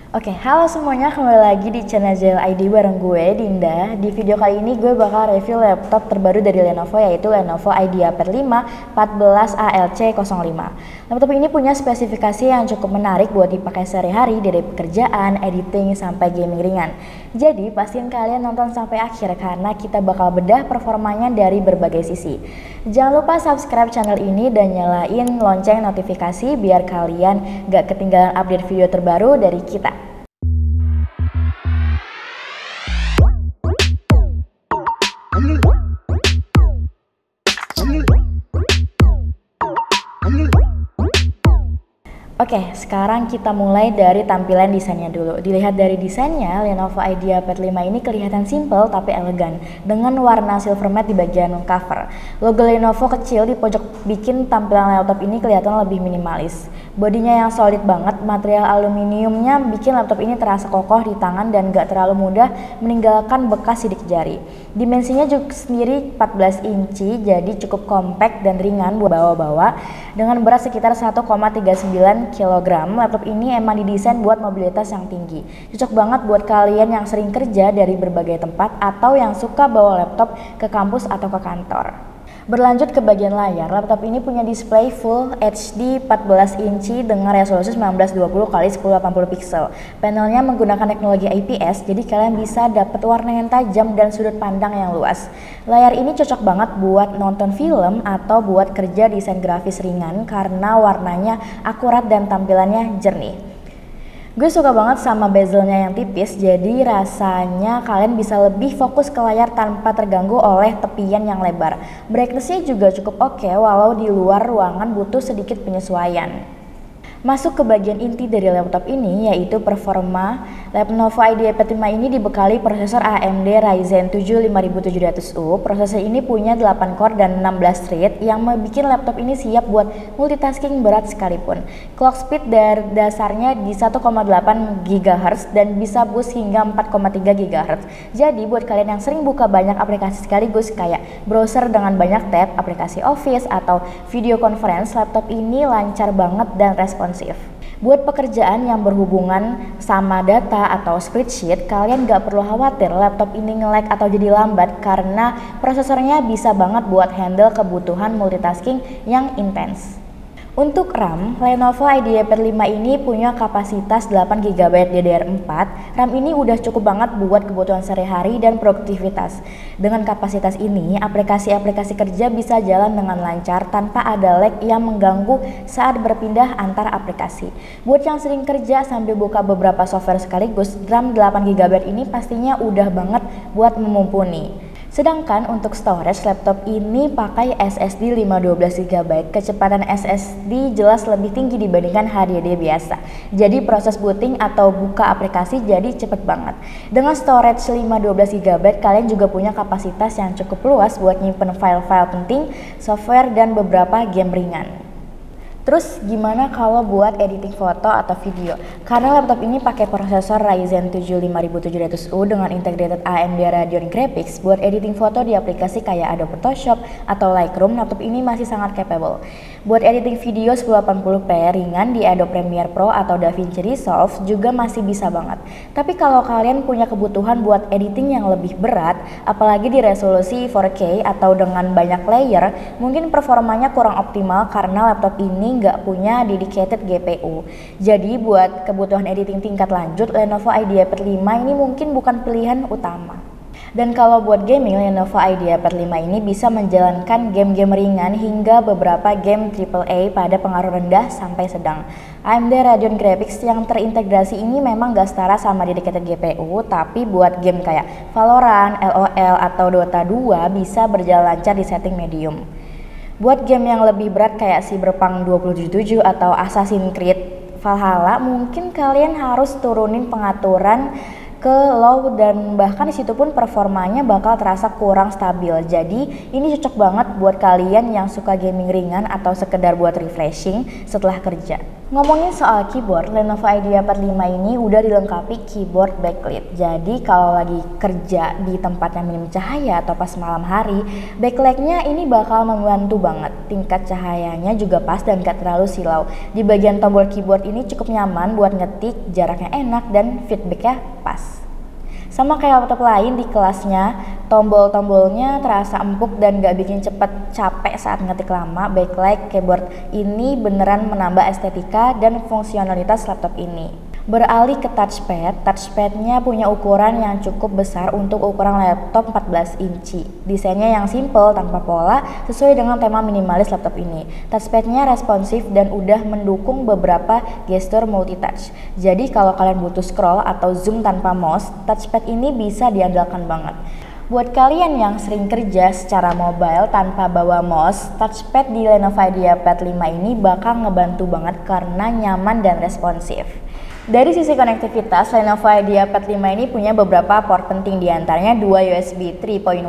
Oke, halo semuanya, kembali lagi di channel Jail ID bareng gue, Dinda. Di video kali ini gue bakal review laptop terbaru dari Lenovo, yaitu Lenovo IdeaPad 5 14ALC05. Laptop ini punya spesifikasi yang cukup menarik buat dipakai sehari-hari, dari pekerjaan, editing, sampai gaming ringan. Jadi, pastiin kalian nonton sampai akhir karena kita bakal bedah performanya dari berbagai sisi. Jangan lupa subscribe channel ini dan nyalain lonceng notifikasi biar kalian gak ketinggalan update video terbaru dari kita. Oke, sekarang kita mulai dari tampilan desainnya dulu. Dilihat dari desainnya, Lenovo IdeaPad 5 ini kelihatan simple tapi elegan dengan warna silver matte di bagian cover. Logo Lenovo kecil di pojok bikin tampilan laptop ini kelihatan lebih minimalis. Bodinya yang solid banget, material aluminiumnya bikin laptop ini terasa kokoh di tangan dan gak terlalu mudah meninggalkan bekas sidik jari. Dimensinya juga sendiri 14 inci, jadi cukup compact dan ringan buat bawa-bawa dengan berat sekitar 1,39 kg. Laptop ini emang didesain buat mobilitas yang tinggi. Cocok banget buat kalian yang sering kerja dari berbagai tempat atau yang suka bawa laptop ke kampus atau ke kantor. Berlanjut ke bagian layar, laptop ini punya display Full HD 14 inci dengan resolusi 1920x1080 pixel. Panelnya menggunakan teknologi IPS, jadi kalian bisa dapat warna yang tajam dan sudut pandang yang luas. Layar ini cocok banget buat nonton film atau buat kerja desain grafis ringan karena warnanya akurat dan tampilannya jernih. Gue suka banget sama bezelnya yang tipis, jadi rasanya kalian bisa lebih fokus ke layar tanpa terganggu oleh tepian yang lebar. Brightness-nya juga cukup oke, walau di luar ruangan butuh sedikit penyesuaian. Masuk ke bagian inti dari laptop ini, yaitu performa. Lenovo IdeaPad 5 ini dibekali prosesor AMD Ryzen 7 5700U. Prosesor ini punya 8 core dan 16 thread yang membuat laptop ini siap buat multitasking berat sekalipun. Clock speed dari dasarnya di 1,8 GHz dan bisa boost hingga 4,3 GHz. Jadi buat kalian yang sering buka banyak aplikasi sekaligus kayak browser dengan banyak tab, aplikasi Office atau video conference, laptop ini lancar banget dan responsif. Buat pekerjaan yang berhubungan sama data atau spreadsheet, kalian gak perlu khawatir laptop ini nge-lag atau jadi lambat karena prosesornya bisa banget buat handle kebutuhan multitasking yang intens. Untuk RAM, Lenovo IdeaPad 5 ini punya kapasitas 8GB DDR4. RAM ini udah cukup banget buat kebutuhan sehari-hari dan produktivitas. Dengan kapasitas ini, aplikasi-aplikasi kerja bisa jalan dengan lancar tanpa ada lag yang mengganggu saat berpindah antar aplikasi. Buat yang sering kerja sambil buka beberapa software sekaligus, RAM 8GB ini pastinya udah banget buat memumpuni. Sedangkan untuk storage, laptop ini pakai SSD 512GB. Kecepatan SSD jelas lebih tinggi dibandingkan HDD biasa. Jadi proses booting atau buka aplikasi jadi cepet banget. Dengan storage 512GB, kalian juga punya kapasitas yang cukup luas buat nyimpen file-file penting, software, dan beberapa game ringan. Terus gimana kalau buat editing foto atau video? Karena laptop ini pakai prosesor Ryzen 7 5700U dengan integrated AMD Radeon Graphics, buat editing foto di aplikasi kayak Adobe Photoshop atau Lightroom, laptop ini masih sangat capable. Buat editing video 1080p ringan di Adobe Premiere Pro atau DaVinci Resolve juga masih bisa banget. Tapi kalau kalian punya kebutuhan buat editing yang lebih berat, apalagi di resolusi 4K atau dengan banyak layer, mungkin performanya kurang optimal karena laptop ini nggak punya dedicated GPU. Jadi buat kebutuhan editing tingkat lanjut, Lenovo IdeaPad 5 ini mungkin bukan pilihan utama. Dan kalau buat gaming, Lenovo IdeaPad 5 ini bisa menjalankan game-game ringan hingga beberapa game AAA pada pengaruh rendah sampai sedang. AMD Radeon Graphics yang terintegrasi ini memang gak setara sama dedicated GPU, tapi buat game kayak Valorant, LOL, atau Dota 2 bisa berjalan lancar di setting medium. Buat game yang lebih berat kayak Cyberpunk 2077 atau Assassin's Creed Valhalla, mungkin kalian harus turunin pengaturan ke low dan bahkan disitu pun performanya bakal terasa kurang stabil. Jadi ini cocok banget buat kalian yang suka gaming ringan atau sekedar buat refreshing setelah kerja. Ngomongin soal keyboard, Lenovo IdeaPad 5 ini udah dilengkapi keyboard backlit. Jadi kalau lagi kerja di tempat yang minim cahaya atau pas malam hari, backlightnya ini bakal membantu banget. Tingkat cahayanya juga pas dan gak terlalu silau. Di bagian tombol keyboard ini cukup nyaman buat ngetik, jaraknya enak dan feedbacknya pas. Sama kayak laptop lain di kelasnya, tombol-tombolnya terasa empuk dan gak bikin cepet capek saat ngetik lama. Backlight keyboard ini beneran menambah estetika dan fungsionalitas laptop ini. Beralih ke touchpadnya punya ukuran yang cukup besar untuk ukuran laptop 14 inci. Desainnya yang simple tanpa pola, sesuai dengan tema minimalis laptop ini. Touchpadnya responsif dan udah mendukung beberapa gestur multitouch. Jadi kalau kalian butuh scroll atau zoom tanpa mouse, touchpad ini bisa diandalkan banget. Buat kalian yang sering kerja secara mobile tanpa bawa mouse, touchpad di Lenovo IdeaPad 5 ini bakal ngebantu banget karena nyaman dan responsif. Dari sisi konektivitas, Lenovo IdeaPad 5 ini punya beberapa port penting, diantaranya 2 USB 3.1,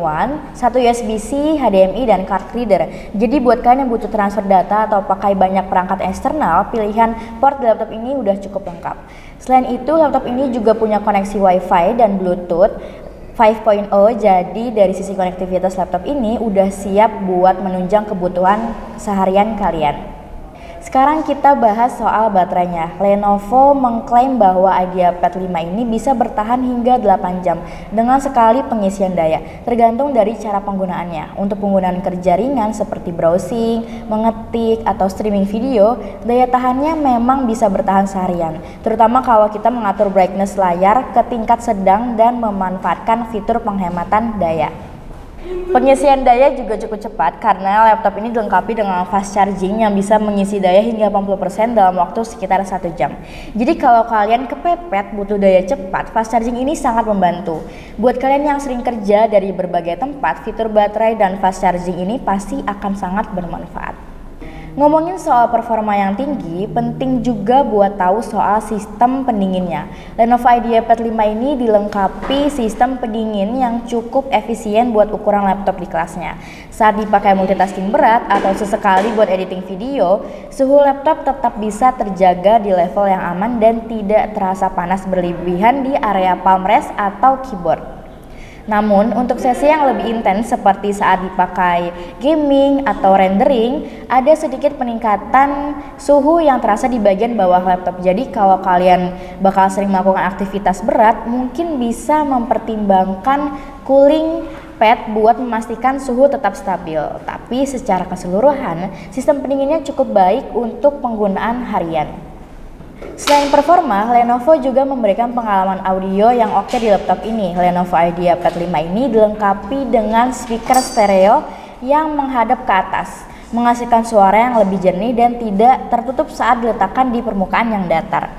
1 USB-C, HDMI, dan card reader. Jadi buat kalian yang butuh transfer data atau pakai banyak perangkat eksternal, pilihan port di laptop ini udah cukup lengkap. Selain itu, laptop ini juga punya koneksi Wi-Fi dan Bluetooth 5.0, jadi dari sisi konektivitas laptop ini udah siap buat menunjang kebutuhan seharian kalian. Sekarang kita bahas soal baterainya. Lenovo mengklaim bahwa IdeaPad 5 ini bisa bertahan hingga 8 jam dengan sekali pengisian daya, tergantung dari cara penggunaannya. Untuk penggunaan kerja ringan seperti browsing, mengetik, atau streaming video, daya tahannya memang bisa bertahan seharian, terutama kalau kita mengatur brightness layar ke tingkat sedang dan memanfaatkan fitur penghematan daya. Pengisian daya juga cukup cepat karena laptop ini dilengkapi dengan fast charging yang bisa mengisi daya hingga 80% dalam waktu sekitar 1 jam. Jadi kalau kalian kepepet butuh daya cepat, fast charging ini sangat membantu. Buat kalian yang sering kerja dari berbagai tempat, fitur baterai dan fast charging ini pasti akan sangat bermanfaat. Ngomongin soal performa yang tinggi, penting juga buat tahu soal sistem pendinginnya. Lenovo IdeaPad 5 ini dilengkapi sistem pendingin yang cukup efisien buat ukuran laptop di kelasnya. Saat dipakai multitasking berat atau sesekali buat editing video, suhu laptop tetap bisa terjaga di level yang aman dan tidak terasa panas berlebihan di area palm rest atau keyboard. Namun, untuk sesi yang lebih intens seperti saat dipakai gaming atau rendering, ada sedikit peningkatan suhu yang terasa di bagian bawah laptop. Jadi kalau kalian bakal sering melakukan aktivitas berat, mungkin bisa mempertimbangkan cooling pad buat memastikan suhu tetap stabil. Tapi secara keseluruhan, sistem pendinginnya cukup baik untuk penggunaan harian. Selain performa, Lenovo juga memberikan pengalaman audio yang oke di laptop ini. Lenovo IdeaPad 5 ini dilengkapi dengan speaker stereo yang menghadap ke atas, menghasilkan suara yang lebih jernih dan tidak tertutup saat diletakkan di permukaan yang datar.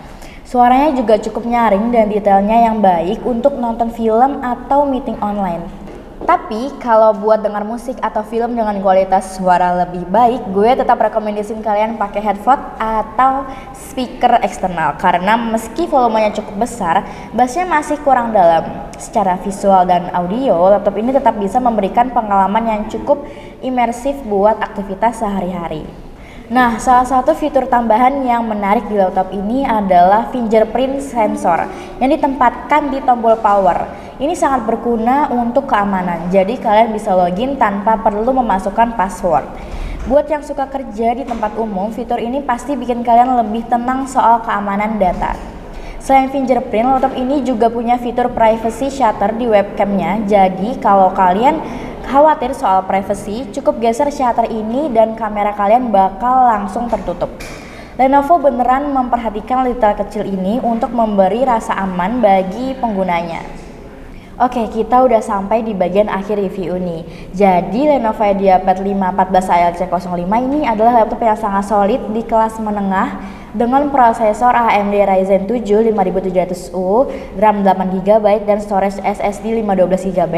Suaranya juga cukup nyaring dan detailnya yang baik untuk nonton film atau meeting online. Tapi kalau buat dengar musik atau film dengan kualitas suara lebih baik, gue tetap rekomendasiin kalian pakai headphone atau speaker eksternal karena meski volumenya cukup besar, bassnya masih kurang dalam. Secara visual dan audio, laptop ini tetap bisa memberikan pengalaman yang cukup imersif buat aktivitas sehari-hari. Nah, salah satu fitur tambahan yang menarik di laptop ini adalah fingerprint sensor yang ditempatkan di tombol power. Ini sangat berguna untuk keamanan, jadi kalian bisa login tanpa perlu memasukkan password. Buat yang suka kerja di tempat umum, fitur ini pasti bikin kalian lebih tenang soal keamanan data. Selain fingerprint, laptop ini juga punya fitur privacy shutter di webcamnya, jadi kalau kalian khawatir soal privacy, cukup geser shutter ini dan kamera kalian bakal langsung tertutup. Lenovo beneran memperhatikan detail kecil ini untuk memberi rasa aman bagi penggunanya. Oke, kita udah sampai di bagian akhir review nih. Jadi Lenovo IdeaPad 5 14ALC05 ini adalah laptop yang sangat solid di kelas menengah dengan prosesor AMD Ryzen 7 5700U, RAM 8GB dan storage SSD 512GB.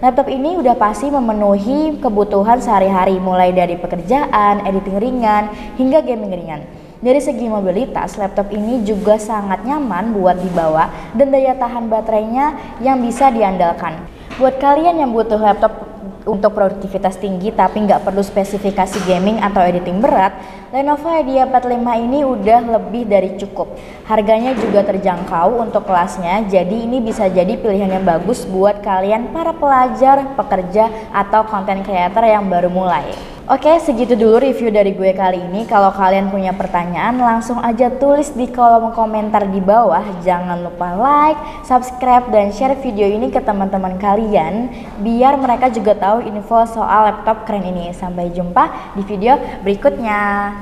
Laptop ini udah pasti memenuhi kebutuhan sehari-hari mulai dari pekerjaan, editing ringan, hingga gaming ringan. Dari segi mobilitas, laptop ini juga sangat nyaman buat dibawa dan daya tahan baterainya yang bisa diandalkan. Buat kalian yang butuh laptop untuk produktivitas tinggi tapi nggak perlu spesifikasi gaming atau editing berat, Lenovo IdeaPad 5 ini udah lebih dari cukup. Harganya juga terjangkau untuk kelasnya, jadi ini bisa jadi pilihan yang bagus buat kalian para pelajar, pekerja, atau content creator yang baru mulai. Oke, segitu dulu review dari gue kali ini. Kalau kalian punya pertanyaan, langsung aja tulis di kolom komentar di bawah. Jangan lupa like, subscribe, dan share video ini ke teman-teman kalian, biar mereka juga tahu info soal laptop keren ini. Sampai jumpa di video berikutnya.